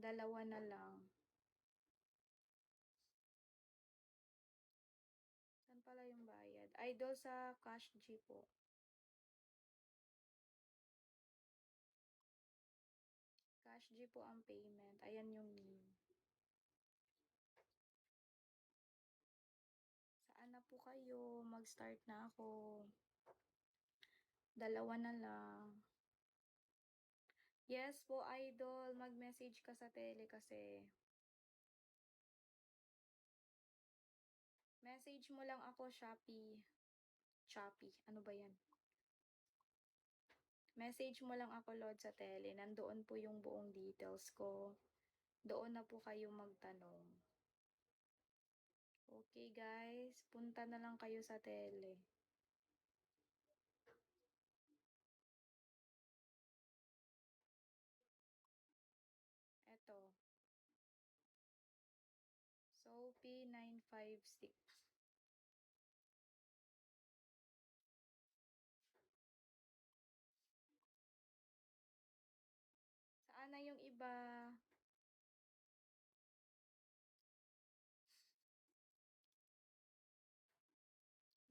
Dalawa na lang. Saan pala yung bayad? Idol sa Cash G po. Cash G po ang payment. Ayan yung name. Saan na po kayo? Mag-start na ako. Dalawa na lang. Yes po, idol. Mag-message ka sa tele kasi. Message mo lang ako, Shopee. Shopee. Ano ba yan? Message mo lang ako, Lord, sa tele. Nandoon po yung buong details ko. Doon na po kayo magtanong. Okay, guys. Punta na lang kayo sa tele. Eto. Sophie 956. Saan na yung iba?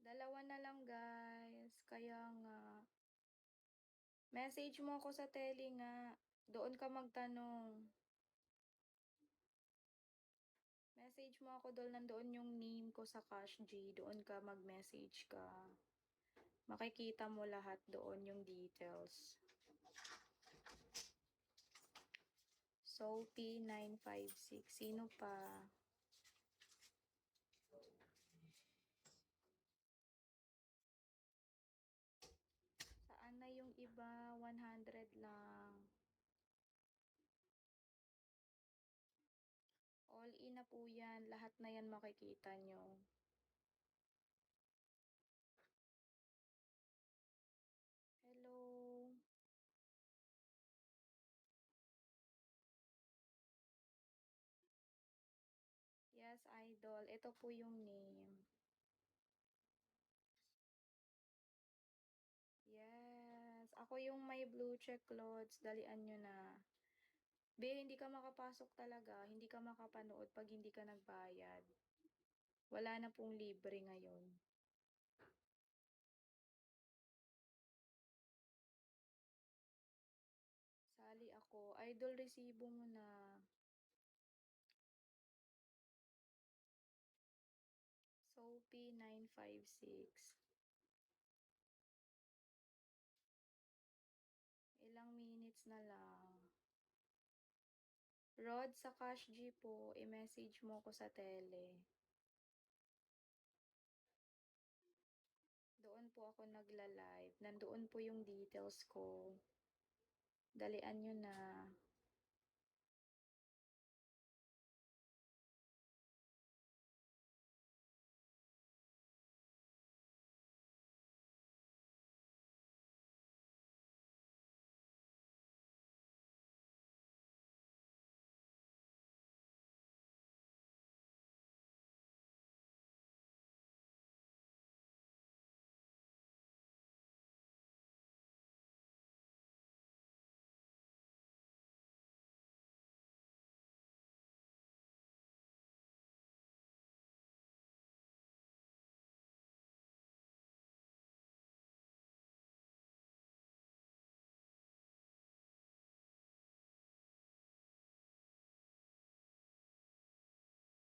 Dalawa na lang, guys. Kaya nga. Message mo ako sa tele nga. Doon ka magtanong. Message mo ako doon. Nandoon yung name ko sa Cash G. Doon ka mag-message ka. Makikita mo lahat doon yung details. Sophie 956. Sino pa? Saan na yung iba? 100 lang. All in na po yan. Lahat na yan makikita nyo. Hello? Yes, idol. Ito po yung name. Yes. Ako yung may blue check, Lods. Dalian nyo na. Be, hindi ka makapasok talaga. Hindi ka makapanood pag hindi ka nagbayad. Wala na pong libre ngayon. Sali ako. Idol, resibo mo na. Sophie 956. Ilang minutes na lang. Rod, sa Cash G po, i-message mo ko sa tele. Doon po ako nagla-live. Nandoon po yung details ko. Dalian nyo na.